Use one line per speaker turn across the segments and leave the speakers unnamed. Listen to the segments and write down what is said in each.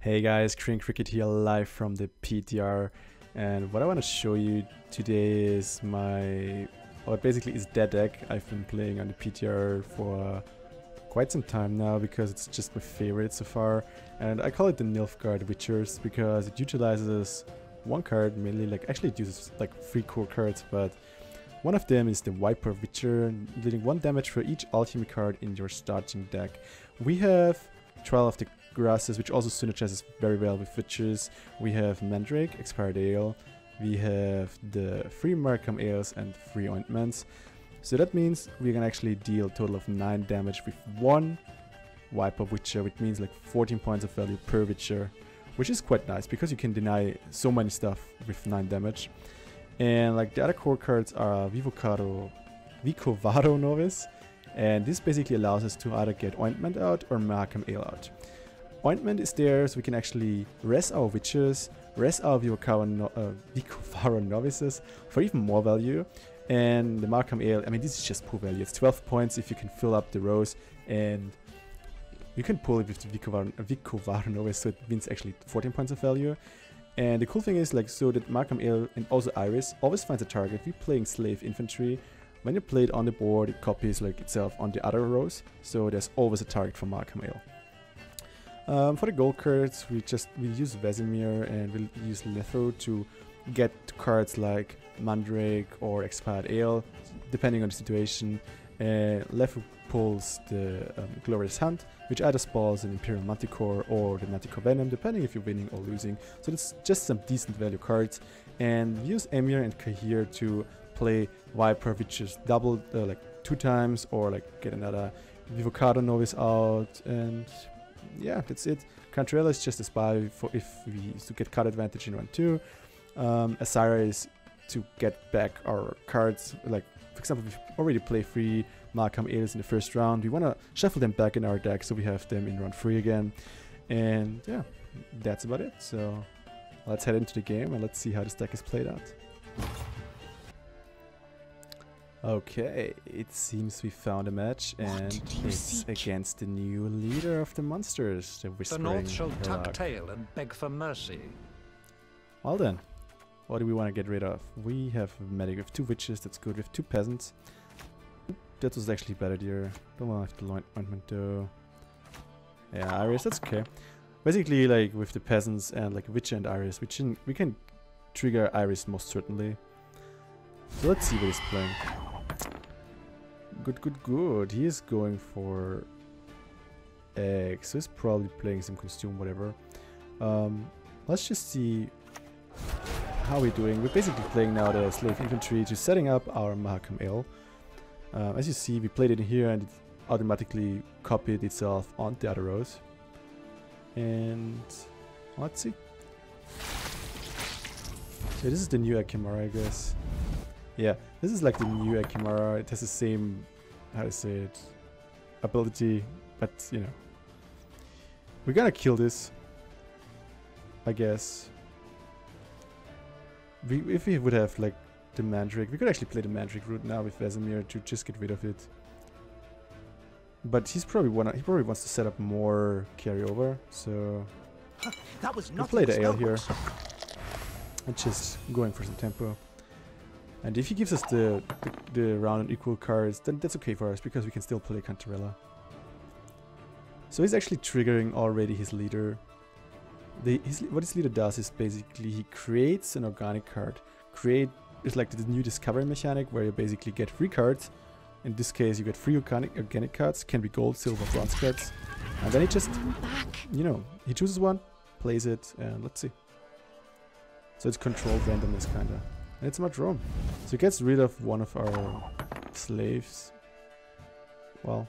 Hey guys, Crane Cricket here live from the PTR, and what I want to show you today is basically is that deck I've been playing on the PTR for quite some time now because it's just my favorite so far, and I call it the Nilfgaard Witchers because it utilizes one card mainly, actually it uses like 3 core cards, but one of them is the Viper Witcher, dealing 1 damage for each ultimate card in your starting deck. We have Trial of the Grasses, which also synergizes very well with Witches. We have Mandrake, Expired Ale. We have the 3 Markham Ales and 3 Ointments. So that means we can actually deal a total of 9 damage with 1 Viper Witcher, which means like 14 points of value per Witcher, which is quite nice because you can deny so many stuff with 9 damage. And like the other core cards are Vicovaro Novice, and this basically allows us to either get Ointment out or Markham Ale out. Ointment is there so we can actually rest our Witches, rest our Vicovaro Novices for even more value. And the Markham Ale, I mean, this is just poor value. It's 12 points if you can fill up the rows, and you can pull it with the Vicovaro Novice, so it means actually 14 points of value. And the cool thing is, so that Markham Ale and also Iris always finds a target. If you're playing Slave Infantry, when you play it on the board, it copies itself on the other rows, so there's always a target for Markham Ale. For the gold cards, we use Vesemir and we'll use Letho to get cards like Mandrake or Expired Ale, depending on the situation. Letho pulls the Glorious Hunt, which either spawns an Imperial Manticore or the Manticore Venom, depending if you're winning or losing. So it's just some decent value cards. And we use Emir and Kahir to play Viper, which is double 2 times, or get another Vicovaro Novice out, and yeah, that's it. Cantrella is just a spy for if we use to get card advantage in round 2. Asira is to get back our cards, for example, if we already play 3 Markham Ales in the first round, we want to shuffle them back in our deck so we have them in round 3 again. And yeah, that's about it. So let's head into the game and let's see how this deck is played out. Okay, it seems we found a match, and it's against the new leader of the monsters, the Whispering
The North shall
Hurlock.
tuck tail and beg for mercy.
Well then, what do we want to get rid of? We have a medic with 2 witches, that's good, with 2 peasants. That was actually a bad idea. Don't want to have the ointment though. Yeah, Iris, that's okay. Basically, with the peasants and Witcher and Iris, we can trigger Iris most certainly. So let's see what he's playing. Good. He is going for X, so he's probably playing some costume, whatever. Let's just see how we're doing. We're basically playing now the Slave Infantry to setting up our Markham Ale. As you see, we played it in here and it automatically copied itself on the other rows. And let's see. So this is the new Akimara, I guess. Yeah, this is the new Akimara. It has the same, how to say it, ability, but you know. We're gonna kill this, I guess. If we would have the Mandrake, we could actually play the Mandrake route now with Vesemir to just get rid of it. But he probably wants to set up more carryover, so we'll play the Ale here. And just going for some tempo. And if he gives us the round and equal cards, then that's okay for us because we can still play Cantarella. So he's actually triggering already his leader. What his leader does is basically he creates an organic card. It's like the new discovery mechanic where you basically get 3 cards. In this case, you get 3 organic cards, can be gold, silver, bronze cards. And then he just, he chooses one, plays it, and let's see. So it's controlled randomness kinda. And it's Madrone. So he gets rid of one of our slaves. Well.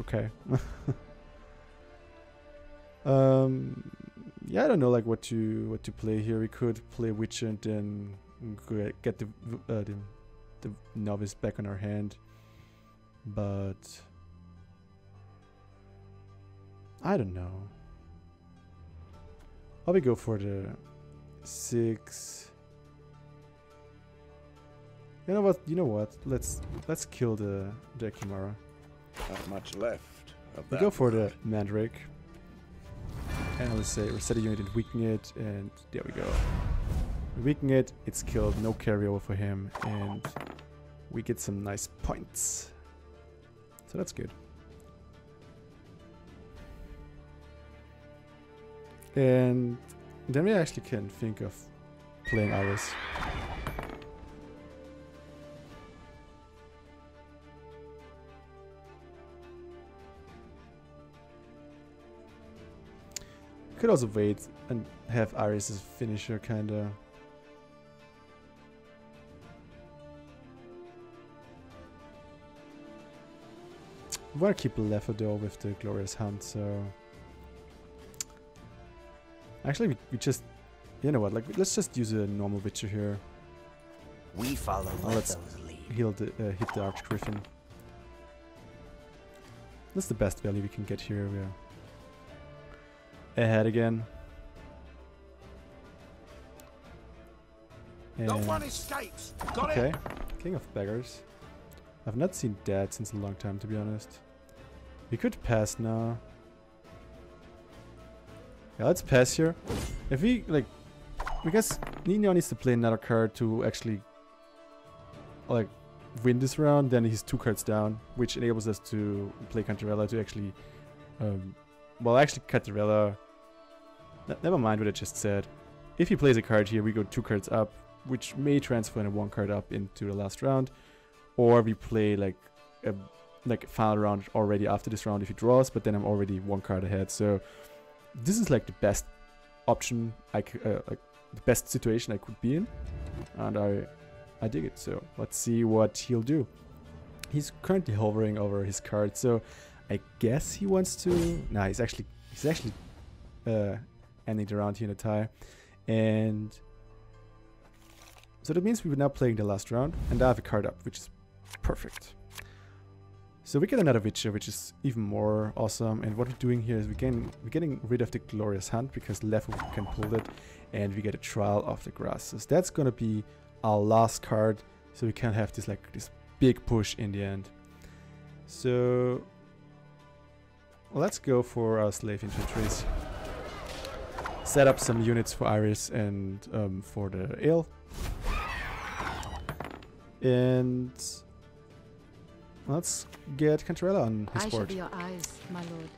Okay. Yeah, I don't know what to play here. We could play Witcher and then get the novice back on our hand. But I don't know. I'll go for the 6. You know what? Let's kill the Akimara.
Not much left of
We
that.
go for the Mandrake. And let's say reset a unit and weaken it, and there we go. We weaken it, it's killed, no carryover for him, and we get some nice points. So that's good. And then we actually can think of playing Iris. Could also wait and have Iris as finisher, kinda. I wanna keep Leffer though with the Glorious Hunt, so... Actually, we just... You know what, like, let's just use a normal Witcher here.
We follow
let's
lead.
hit the Arch Griffin. That's the best value we can get here. We're ahead again. And
No one escapes. Got
okay,
it.
King of Beggars. I've not seen that since a long time, to be honest. We could pass now. Yeah, let's pass here. If we, like... Because Nino needs to play another card to actually... like, win this round, then he's 2 cards down, which enables us to play Cantarella to actually... well, actually, Cantarella... Never mind what I just said. If he plays a card here, we go 2 cards up, which may transfer in a 1 card up into the last round. Or we play, like, a final round already after this round if he draws, but then I'm already 1 card ahead, so... This is, like, the best option, like, the best situation I could be in. And I dig it, so let's see what he'll do. He's currently hovering over his card, so I guess he wants to... Nah, he's actually ending the round here in a tie. And so that means we were now playing the last round, and I have a card up, which is perfect. So we get another Witcher, which is even more awesome. And what we're doing here is we're getting rid of the Glorious Hunt because Leffer can pull it, and we get a Trial of the Grasses. That's gonna be our last card, so we can have this this big push in the end. So let's go for our slave infantries. Set up some units for Iris and for the Ale. And let's get Cantarella on his
I
board.
shall be your eyes, my lord.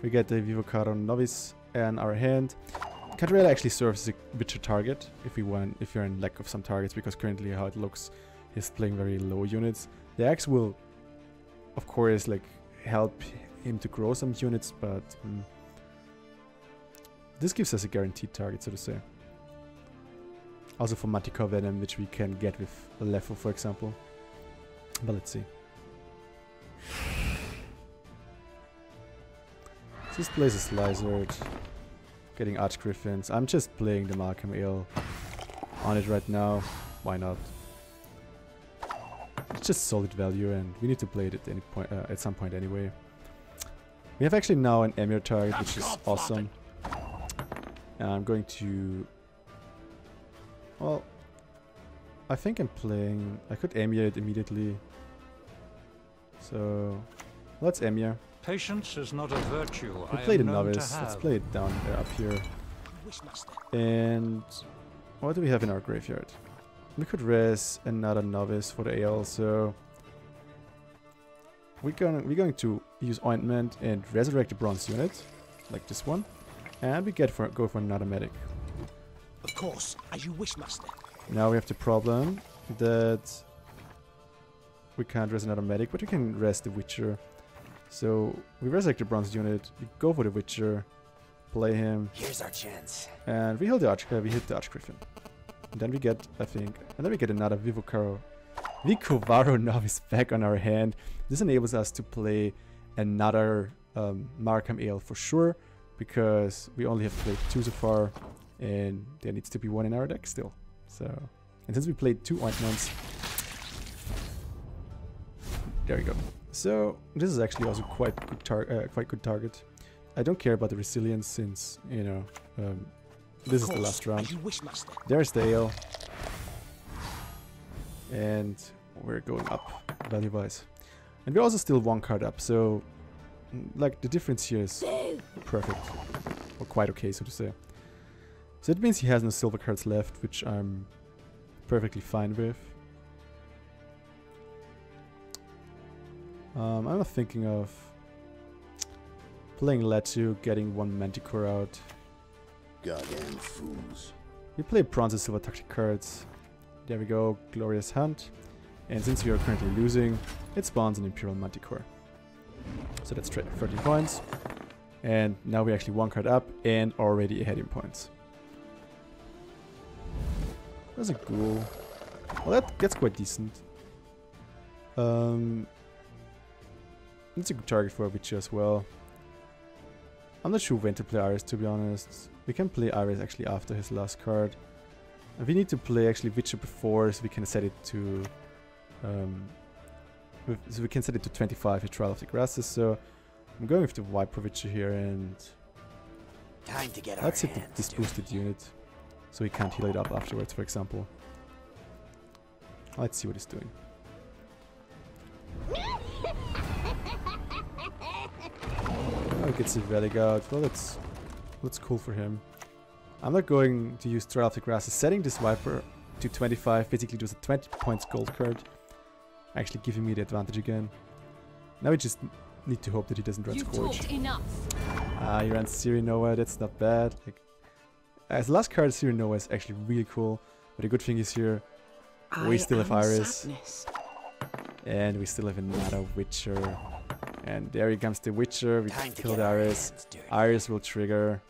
We get the Vivocado Novice in our hand. Cantarella actually serves as a Witcher target if you're in lack of some targets, because currently how it looks, he's playing very low units. The axe will, of course, like help him to grow some units, but this gives us a guaranteed target, so to say. Also for Manticore Venom, which we can get with Leffer, for example. But let's see. This plays a Lizard, getting Archgriffins. I'm just playing the Markham Ale on it right now. Why not? It's just solid value, and we need to play it at any point, at some point anyway. We have actually now an Emir target, which is awesome. And I'm going to... Well, I think I'm playing... I could Emir it immediately. So let's Emir.
Patience is not a virtue.
We played a Novice. Let's play it down there, up here. And what do we have in our graveyard? We could res another Novice for the Ale, so we're going to use Ointment and resurrect the bronze unit, like this one, and we go for another medic.
Of course, as you wish, master.
Now we have the problem that we can't res another medic, but we can res the Witcher. So we resurrect the bronze unit, we go for the Witcher, play him.
Here's our chance.
And we hit the Archgriffin. And then we get, I think, another Vivocaro Novice back on our hand. This enables us to play another Markham Ale for sure, because we only have played 2 so far, and there needs to be 1 in our deck still. So, and since we played 2 ointments, there we go. So this is actually also quite good target. I don't care about the resilience, since you know this is the last round. There's the Ale, and we're going up value wise, and we're also still 1 card up. So like the difference here is perfect, or quite okay, so to say. So that means he has no silver cards left, which I'm perfectly fine with. I'm not thinking of playing Latu, getting one Manticore out.
Goddamn fools.
We play bronze and silver tactic cards. There we go, Glorious Hunt. And since we are currently losing, it spawns an Imperial Manticore. So that's 30 points. And now we're actually one card up and already ahead in points. That's a ghoul. Well, that's quite decent. It's a good target for a Witcher as well. I'm not sure when to play Iris, to be honest. We can play Iris actually after his last card. And we need to play actually Witcher before, so we can set it to 25 with Trial of the Grasses. So I'm going with the Viper Witcher here, and
Time to get
let's
our
hit
hands
this
dirty.
boosted unit, so he can't heal it up afterwards, for example. Let's see what he's doing. Oh, he gets the Relic out. Well, that's cool for him. I'm not going to use Trial of the Grasses. Setting this Viper to 25 basically does a 20 points gold card, actually giving me the advantage again. Now we just need to hope that he doesn't run Scourge.
Talked enough.
Ah, he ran Sirinova, that's not bad. Like, as last card, Sirinova is actually really cool. But the good thing is here, we still have Iris. And we still have another Witcher. And there he comes the Witcher, we
Time to
killed
get our
Iris.
hands dirty.
Iris will trigger.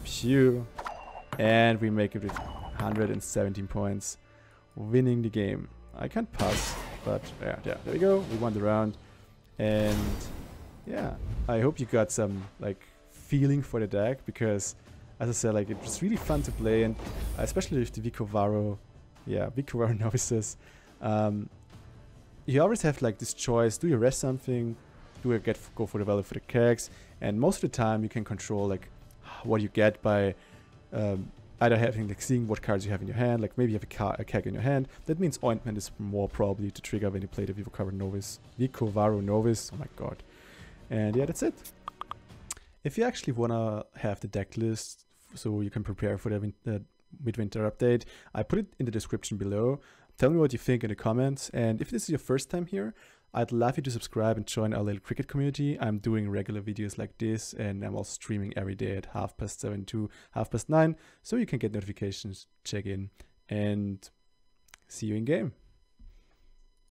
Phew. And we make it with 117 points, winning the game. I can't pass, but yeah, there we go. We won the round. And yeah, I hope you got some like feeling for the deck, because as I said, like it was really fun to play, and especially with the Vicovaro novices. You always have like this choice: do you rest something? Do you go for the value for the kegs? And most of the time, you can control like what you get by either having like seeing what cards you have in your hand. Like maybe you have a keg in your hand. That means Ointment is more probably to trigger when you play the Vicovaro Novice. Oh my god! And yeah, that's it. If you actually wanna have the deck list so you can prepare for the Midwinter update, I put it in the description below. Tell me what you think in the comments, and if this is your first time here, I'd love you to subscribe and join our little cricket community. I'm doing regular videos like this, and I'm also streaming every day at 7:30 to 9:30, so you can get notifications, check in, and see you in game.